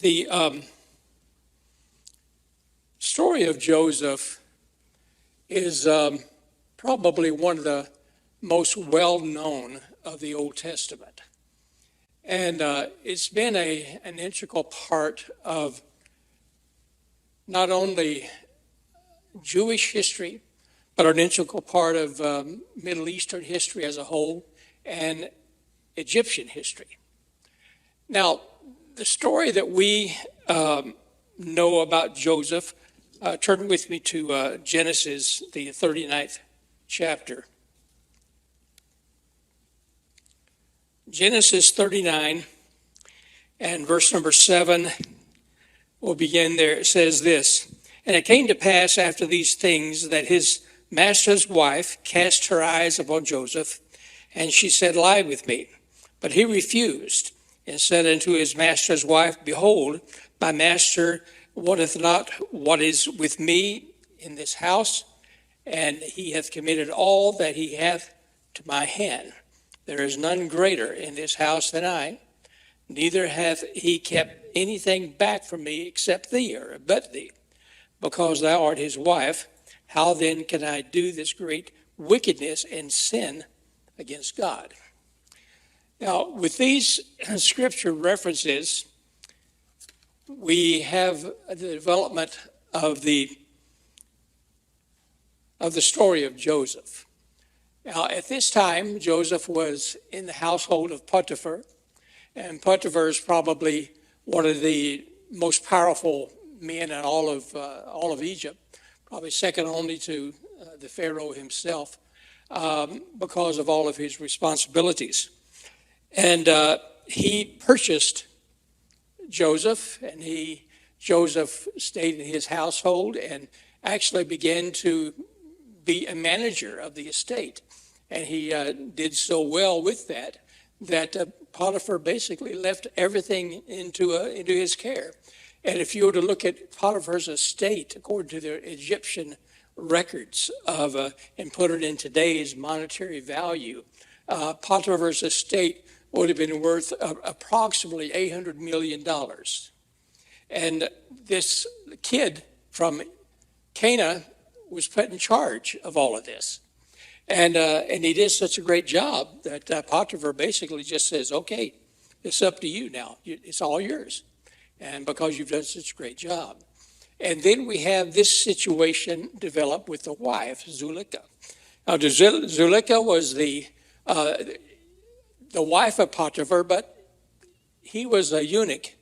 The story of Joseph is probably one of the most well-known of the Old Testament. And it's been an integral part of not only Jewish history, but an integral part of Middle Eastern history as a whole and Egyptian history. Now, the story that we know about Joseph, turn with me to Genesis, the 39th chapter. Genesis 39 and verse number 7, we'll begin there. It says this, "And it came to pass after these things that his master's wife cast her eyes upon Joseph, and she said, Lie with me. But he refused, and said unto his master's wife, Behold, my master wotteth not what is with me in this house, and he hath committed all that he hath to my hand. There is none greater in this house than I, neither hath he kept anything back from me except thee, or but thee, because thou art his wife. How then can I do this great wickedness and sin against God?" Now, with these scripture references, we have the development of the story of Joseph. Now, at this time, Joseph was in the household of Potiphar, and Potiphar is probably one of the most powerful men in all of Egypt, probably second only to the Pharaoh himself, because of all of his responsibilities. And he purchased Joseph, and Joseph stayed in his household and actually began to be a manager of the estate. And he did so well with that Potiphar basically left everything into his care. And if you were to look at Potiphar's estate, according to the Egyptian records and put it in today's monetary value, Potiphar's estate would have been worth approximately $800 million. And this kid from Cana was put in charge of all of this. And he did such a great job that Potiphar basically just says, okay, it's up to you now. It's all yours. And because you've done such a great job. And then we have this situation develop with the wife, Zuleika. Now, Zuleika was the wife of Potiphar, but he was a eunuch.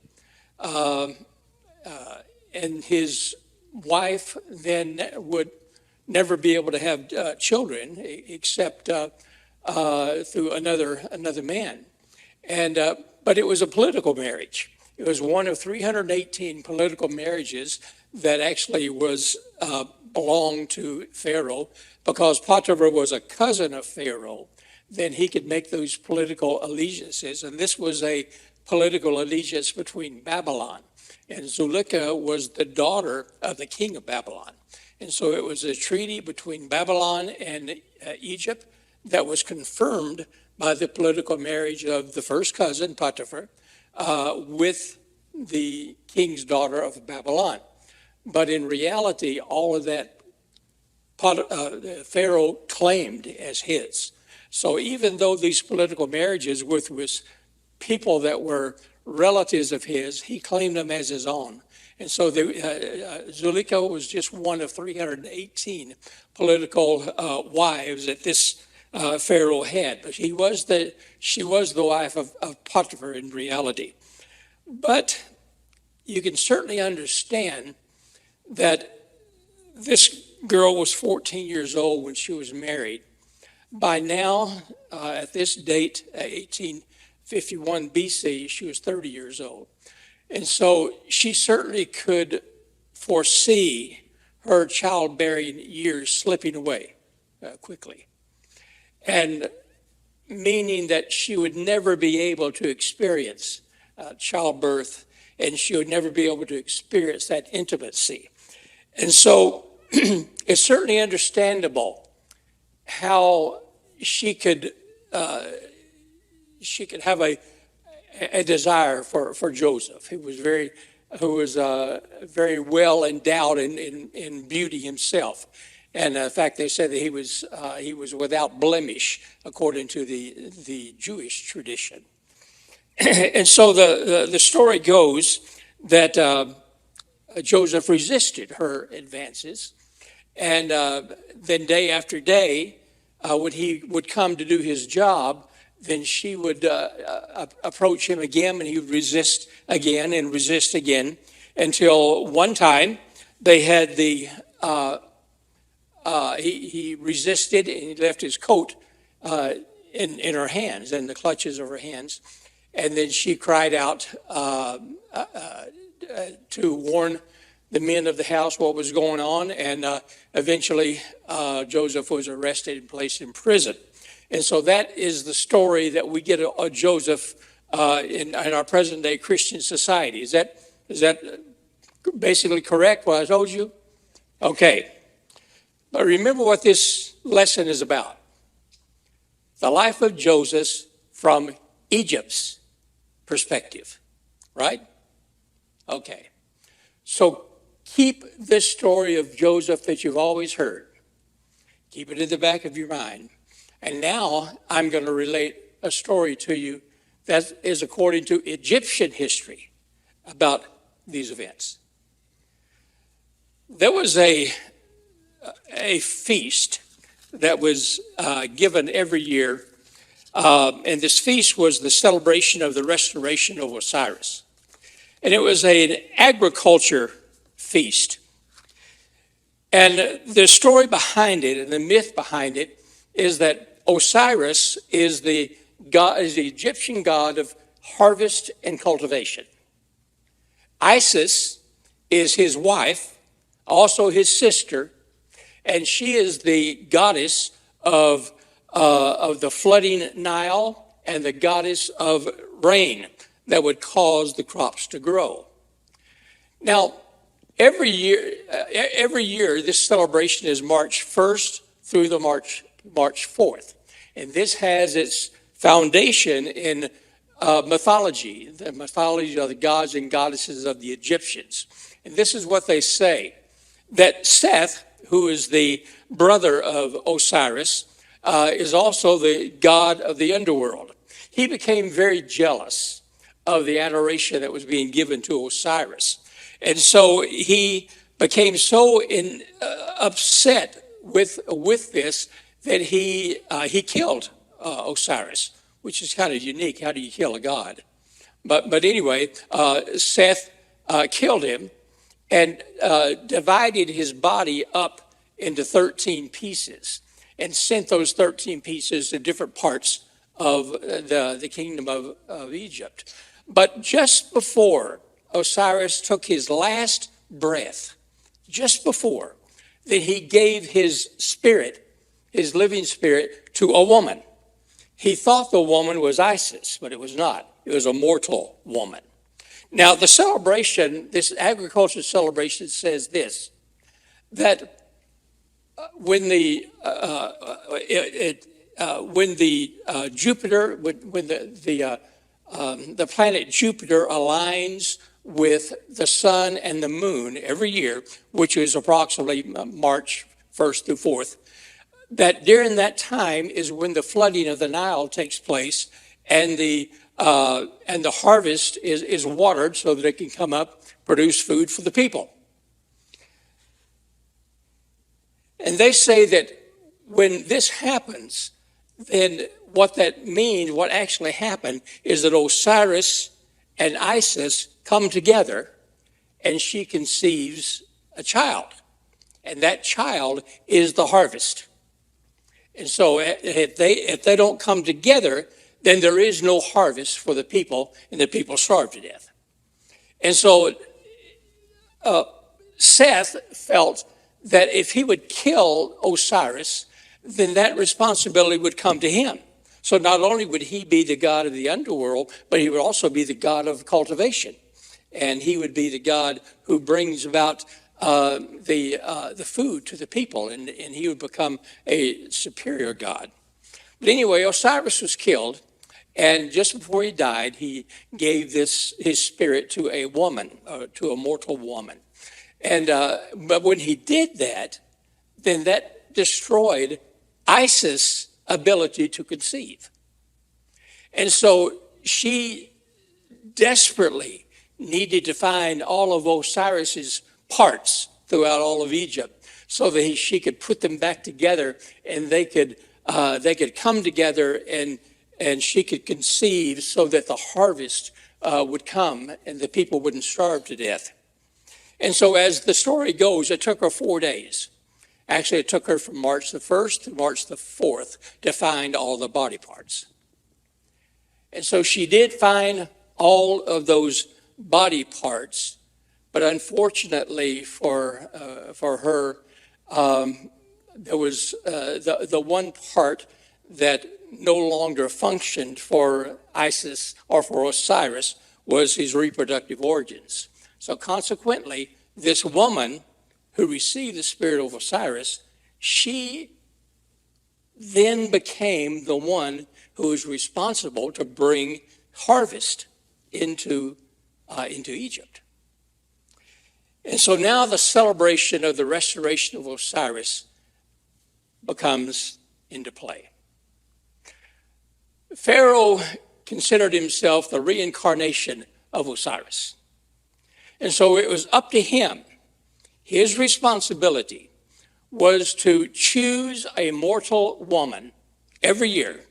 And his wife then would never be able to have children except through another man. But it was a political marriage. It was one of 318 political marriages that actually belonged to Pharaoh, because Potiphar was a cousin of Pharaoh. Then he could make those political allegiances, and this was a political allegiance between Babylon, and Zuleika was the daughter of the king of Babylon. And so it was a treaty between Babylon and Egypt that was confirmed by the political marriage of the first cousin, Potiphar, with the king's daughter of Babylon. But in reality, all of that Pharaoh claimed as his. So even though these political marriages were with people that were relatives of his, he claimed them as his own. And so Zuleika was just one of 318 political wives that this Pharaoh had. But she was the wife of Potiphar in reality. But you can certainly understand that this girl was 14 years old when she was married. By now, at this date, 1851 BC, she was 30 years old. And so she certainly could foresee her childbearing years slipping away quickly. And meaning that she would never be able to experience childbirth, and she would never be able to experience that intimacy. And so it's certainly understandable how she could have a desire for Joseph, who was very well endowed in beauty himself. And in fact, they said that he was without blemish according to the Jewish tradition. And so the story goes that Joseph resisted her advances, and then day after day, when he would come to do his job, then she would approach him again, and he would resist again and resist again, until one time they had he resisted, and he left his coat in her hands, in the clutches of her hands, and then she cried out to warn the men of the house what was going on, and eventually Joseph was arrested and placed in prison. And so that is the story that we get of Joseph in our present day Christian society. Is that basically correct, what I told you? Okay. But remember what this lesson is about. The life of Joseph from Egypt's perspective, right? Okay. So keep this story of Joseph that you've always heard. Keep it in the back of your mind. And now I'm going to relate a story to you that is according to Egyptian history about these events. There was a feast that was given every year, and this feast was the celebration of the restoration of Osiris. And it was an agriculture feast. And the story behind it and the myth behind it is that Osiris is the Egyptian god of harvest and cultivation. Isis is his wife, also his sister, and she is the goddess of the flooding Nile and the goddess of rain that would cause the crops to grow. Now, every year this celebration is March 1st through the March 4th. And this has its foundation in mythology, the mythology of the gods and goddesses of the Egyptians. And this is what they say, that Seth, who is the brother of Osiris, is also the god of the underworld. He became very jealous of the adoration that was being given to Osiris. And so he became so upset with this that he killed Osiris, which is kind of unique. How do you kill a god? But anyway, Seth killed him and divided his body up into 13 pieces and sent those 13 pieces to different parts of the kingdom of Egypt. But just before Osiris took his last breath, just before, that he gave his spirit, his living spirit, to a woman. He thought the woman was Isis, but it was not. It was a mortal woman. Now, the celebration, this agricultural celebration, says this, that when the planet Jupiter aligns with the sun and the moon every year, which is approximately March 1st through 4th, that during that time is when the flooding of the Nile takes place, and the harvest is watered so that it can come up, produce food for the people. And they say that when this happens, then what that means, what actually happened, is that Osiris and Isis come together, and she conceives a child. And that child is the harvest. And so if they don't come together, then there is no harvest for the people, and the people starve to death. And so Seth felt that if he would kill Osiris, then that responsibility would come to him. So not only would he be the god of the underworld, but he would also be the god of cultivation. And he would be the god who brings about the food to the people, and he would become a superior god. But anyway, Osiris was killed, And just before he died, he gave his spirit to a woman, to a mortal woman. And but when he did that, then that destroyed Isis' ability to conceive. And so she desperately needed to find all of Osiris's parts throughout all of Egypt so that she could put them back together, and they could come together, and she could conceive so that the harvest would come and the people wouldn't starve to death. And so as the story goes, it took her 4 days. Actually, it took her from March the 1st to March the 4th to find all the body parts. And so she did find all of those body parts, but unfortunately for her, there was the one part that no longer functioned for Isis or for Osiris was his reproductive organs. So consequently, this woman who received the spirit of Osiris, she then became the one who was responsible to bring harvest into Egypt. And so now the celebration of the restoration of Osiris comes into play. Pharaoh considered himself the reincarnation of Osiris. And so it was up to him. His responsibility was to choose a mortal woman every year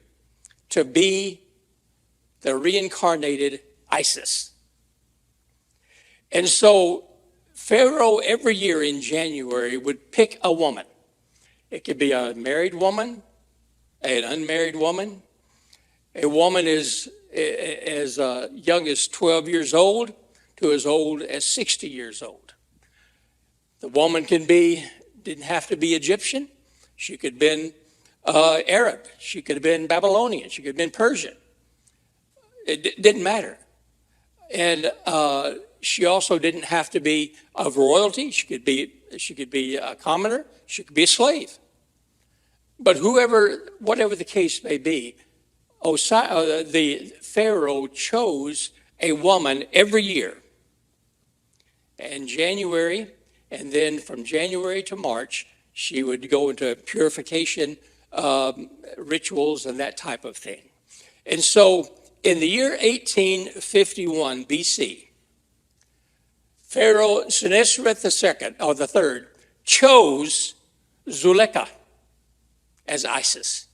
to be the reincarnated Isis. And so Pharaoh every year in January would pick a woman. It could be a married woman, an unmarried woman, a woman as young as 12 years old to as old as 60 years old. The woman didn't have to be Egyptian. She could have been Arab. She could have been Babylonian. She could have been Persian. It didn't matter. And she also didn't have to be of royalty. She could be a commoner. She could be a slave. But whatever the case may be, the Pharaoh chose a woman every year. In January, and then from January to March, she would go into purification rituals and that type of thing. And so in the year 1851 BC, Pharaoh Sennacherib III chose Zuleika as Isis.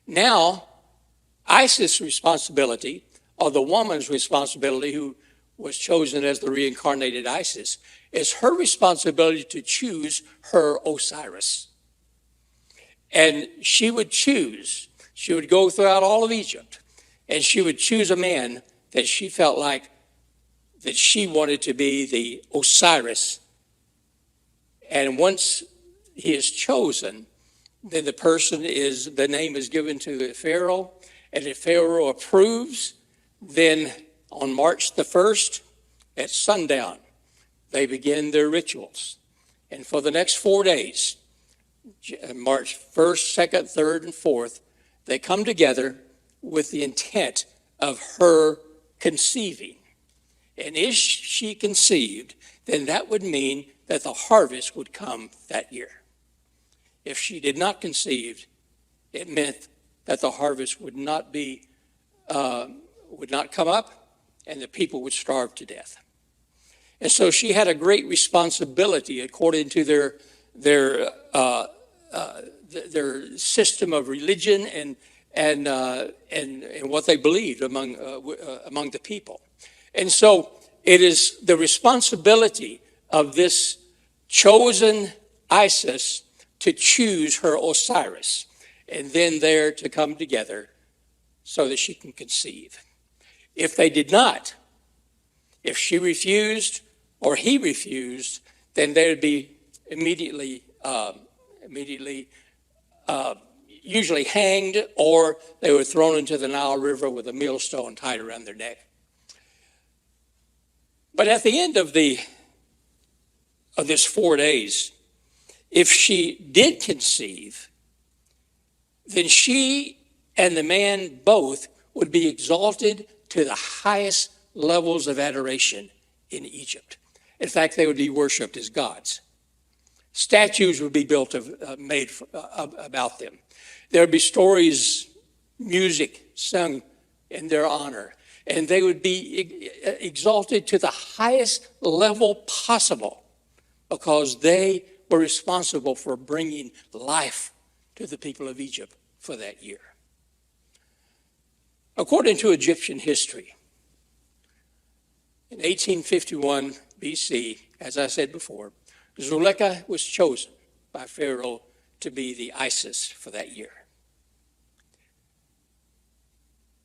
Now, Isis' responsibility, or the woman's responsibility who was chosen as the reincarnated Isis, is her responsibility to choose her Osiris. And she would go throughout all of Egypt, and she would choose a man that she felt like that she wanted to be the Osiris. And once he is chosen, then the name is given to the Pharaoh, and if Pharaoh approves, then on March the 1st at sundown, they begin their rituals. And for the next 4 days, March 1st, 2nd, 3rd, and 4th, they come together with the intent of her conceiving. And if she conceived, then that would mean that the harvest would come that year. If she did not conceive, it meant that the harvest would not come up, and the people would starve to death. And so she had a great responsibility according to their system of religion and what they believed among the people. And so it is the responsibility of this chosen Isis to choose her Osiris, and then they're to come together so that she can conceive. If they did not, if she refused or he refused, then they would be immediately usually hanged, or they were thrown into the Nile River with a millstone tied around their neck. But at the end of this 4 days, if she did conceive, then she and the man both would be exalted to the highest levels of adoration in Egypt. In fact, they would be worshipped as gods. Statues would be built about them. There would be stories, music sung in their honor, and they would be exalted to the highest level possible because they were responsible for bringing life to the people of Egypt for that year. According to Egyptian history, in 1851 BC, as I said before, Zuleika was chosen by Pharaoh to be the Isis for that year.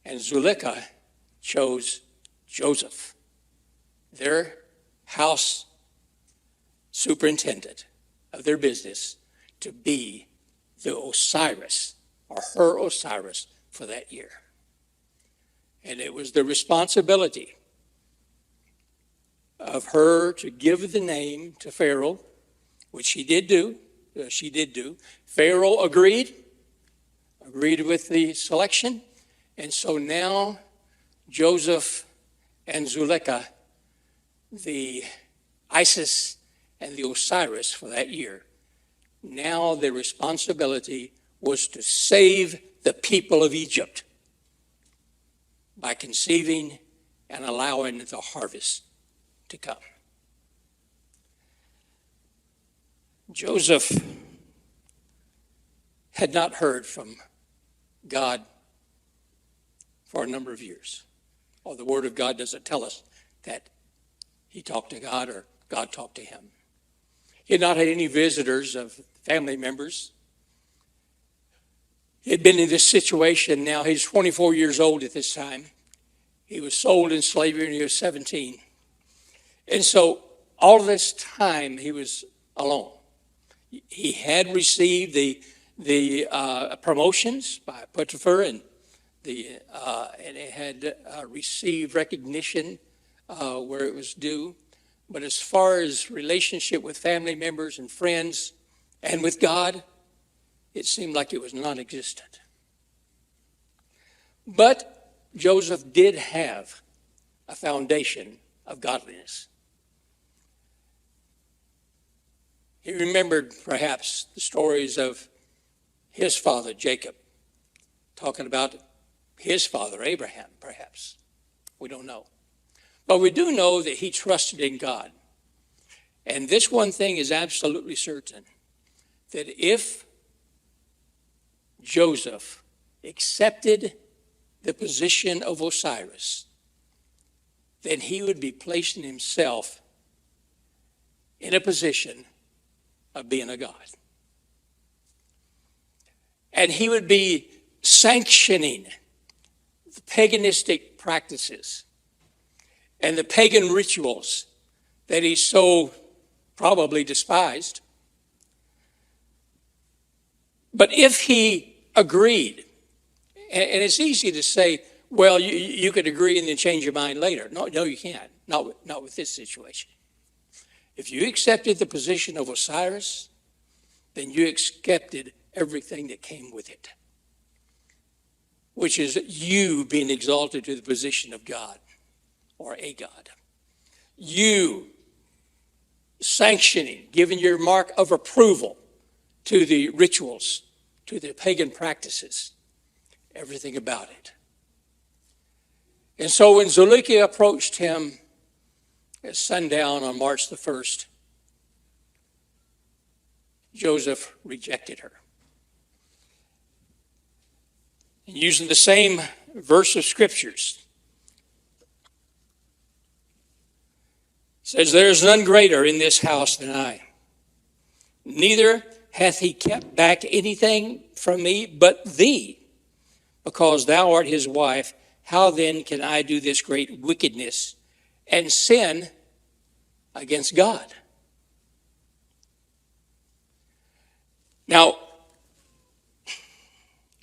And Zuleika chose Joseph, their house superintendent of their business, to be the Osiris, or her Osiris, for that year. And it was the responsibility of her to give the name to Pharaoh, which she did do. Pharaoh agreed with the selection. And so now Joseph and Zuleika, the Isis and the Osiris for that year, now their responsibility was to save the people of Egypt by conceiving and allowing the harvest to come. Joseph had not heard from God for a number of years. Or the Word of God doesn't tell us that he talked to God or God talked to him. He had not had any visitors of family members. He had been in this situation now. He's 24 years old at this time. He was sold in slavery when he was 17. And so all this time he was alone. He had received the promotions by Potiphar, and he had received recognition where it was due. But as far as relationship with family members and friends and with God, it seemed like it was non-existent. But Joseph did have a foundation of godliness. He remembered perhaps the stories of his father, Jacob, talking about his father, Abraham, perhaps. We don't know. But we do know that he trusted in God. And this one thing is absolutely certain, that if Joseph accepted the position of Osiris, then he would be placing himself in a position of being a god. And he would be sanctioning the paganistic practices and the pagan rituals that he so probably despised. But if he agreed, and it's easy to say, well, you could agree and then change your mind later. No, you can't. Not with this situation. If you accepted the position of Osiris, then you accepted everything that came with it, which is you being exalted to the position of God or a God. You sanctioning, giving your mark of approval to the rituals, to the pagan practices, everything about it. And so when Zuleika approached him at sundown on March the 1st, Joseph rejected her. And using the same verse of scriptures, says, there is none greater in this house than I. Neither hath he kept back anything from me but thee, because thou art his wife. How then can I do this great wickedness and sin against God? Now,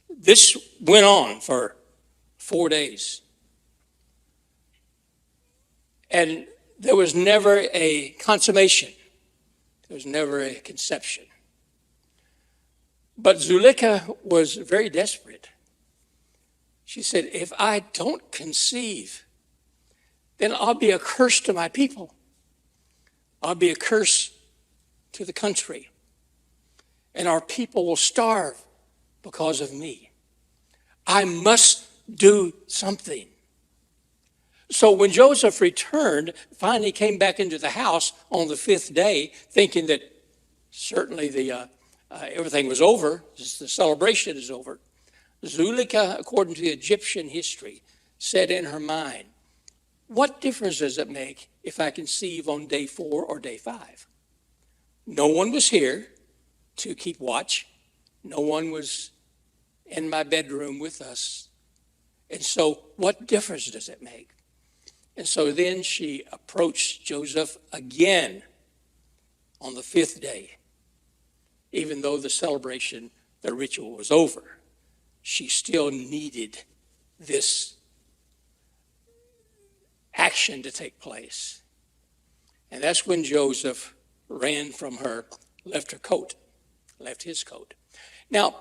this went on for 4 days. And there was never a consummation. There was never a conception. But Zuleika was very desperate. She said, if I don't conceive, then I'll be a curse to my people. I'll be a curse to the country. And our people will starve because of me. I must do something. So when Joseph returned, finally came back into the house on the fifth day, thinking that certainly everything was over, the celebration is over. Zuleika, according to the Egyptian history, said in her mind, what difference does it make if I conceive on day 4 or day 5? No one was here to keep watch. No one was in my bedroom with us. And so what difference does it make? And so then she approached Joseph again on the 5th day. Even though the celebration, the ritual was over, she still needed this action to take place. And that's when Joseph ran from her, left his coat. Now,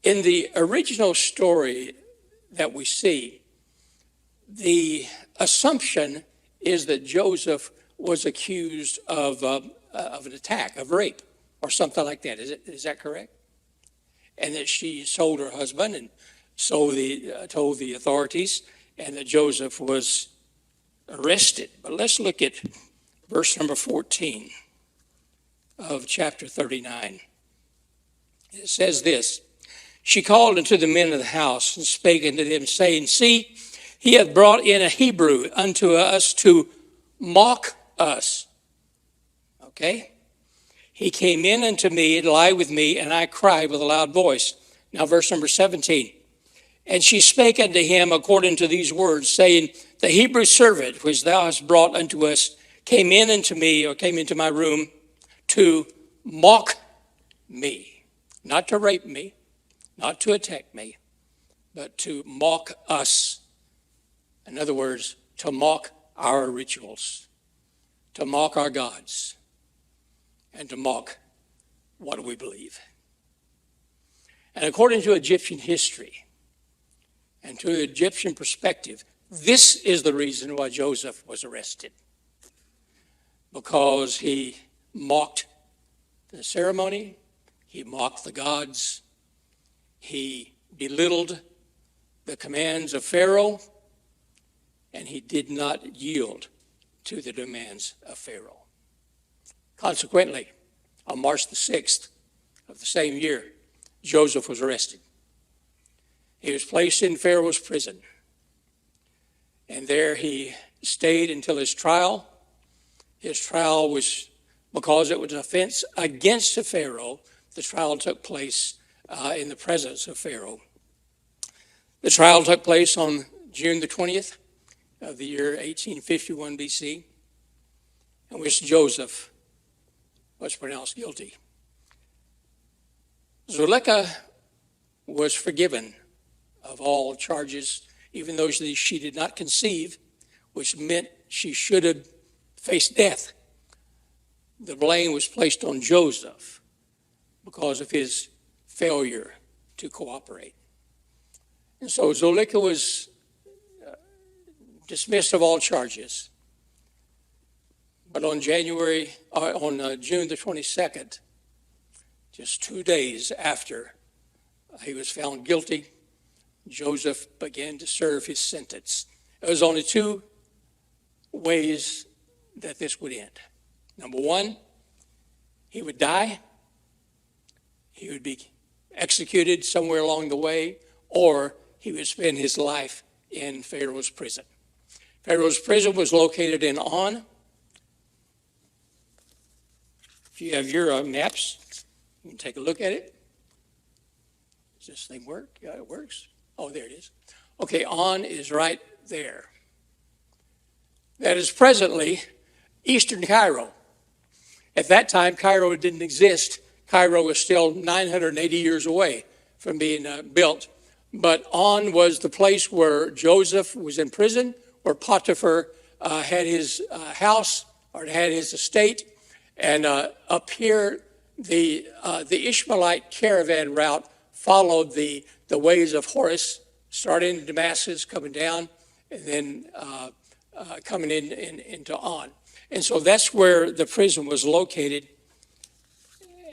in the original story that we see, the assumption is that Joseph was accused of an attack, of rape, or something like that. Is that correct? And that she sold her husband and told the authorities, and that Joseph was arrested. But let's look at verse number 14 of chapter 39. It says this, she called unto the men of the house and spake unto them, saying, see, he hath brought in a Hebrew unto us to mock us. Okay? He came in unto me and lie with me, and I cried with a loud voice. Now verse number 17. And she spake unto him according to these words, saying, the Hebrew servant which thou hast brought unto us came into my room to mock me, not to rape me, not to attack me, but to mock us. In other words, to mock our rituals, to mock our gods, and to mock what we believe. And according to Egyptian history and to Egyptian perspective, this is the reason why Joseph was arrested. Because he mocked the ceremony, he mocked the gods, he belittled the commands of Pharaoh, and he did not yield to the demands of Pharaoh. Consequently, on March the 6th of the same year, Joseph was arrested. He was placed in Pharaoh's prison, and there he stayed until his trial. His trial was, because it was an offense against the Pharaoh, the trial took place in the presence of Pharaoh. The trial took place on June the 20th of the year 1851 BC, in which Joseph was pronounced guilty. Zuleika was forgiven of all charges, even though she did not conceive, which meant she should have faced death. The blame was placed on Joseph because of his failure to cooperate. And so Zuleika was dismissed of all charges. But on June the 22nd, just 2 days after he was found guilty, Joseph began to serve his sentence. There was only 2 ways that this would end. Number 1, he would die. He would be executed somewhere along the way, or he would spend his life in Pharaoh's prison. Pharaoh's prison was located in On. If you have your maps, you can take a look at it. Does this thing work? Yeah, it works. Oh, there it is. Okay, On is right there. That is presently eastern Cairo. At that time, Cairo didn't exist. Cairo was still 980 years away from being built. But On was the place where Joseph was in prison, where Potiphar had his house or had his estate. And up here, the Ishmaelite caravan route followed the the ways of Horus, starting in Damascus, coming down, and then coming into On. And so that's where the prison was located,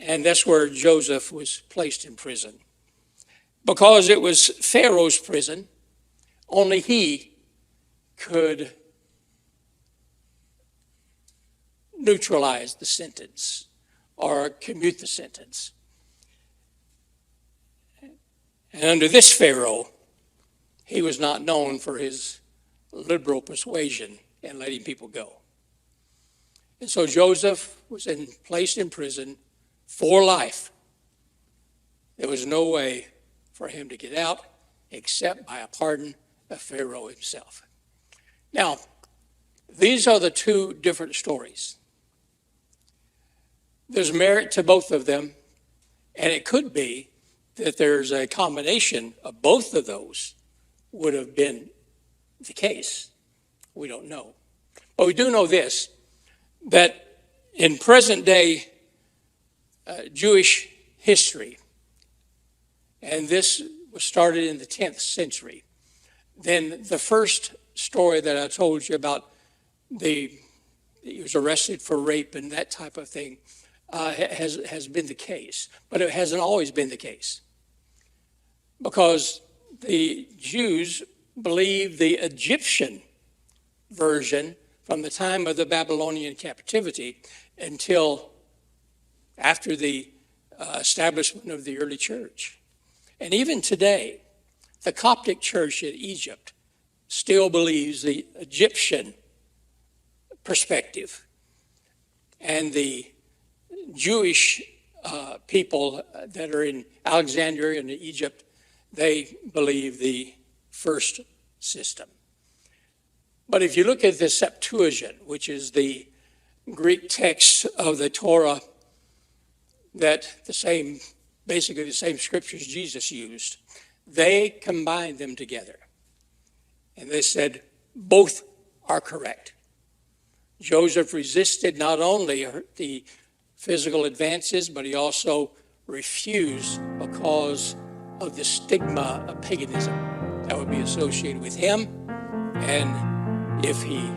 and that's where Joseph was placed in prison. Because it was Pharaoh's prison, only he could neutralize the sentence or commute the sentence. And under this Pharaoh, he was not known for his liberal persuasion in letting people go. And so Joseph was placed in prison for life. There was no way for him to get out except by a pardon of Pharaoh himself. Now, these are the two different stories. There's merit to both of them, and it could be that there's a combination of both of those would have been the case. We don't know. But we do know this, that in present day Jewish history, and this was started in the 10th century, then the first story that I told you about he was arrested for rape and that type of thing has been the case. But it hasn't always been the case, because the Jews believed the Egyptian version from the time of the Babylonian captivity until after the establishment of the early church. And even today, the Coptic church in Egypt still believes the Egyptian perspective. And the Jewish people that are in Alexandria and Egypt, they believe the first system. But if you look at the Septuagint, which is the Greek text of the Torah, that basically the same scriptures Jesus used, they combined them together. And they said both are correct. Joseph resisted not only the physical advances, but he also refused because of the stigma of paganism that would be associated with him and if he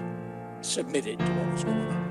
submitted to what was going on.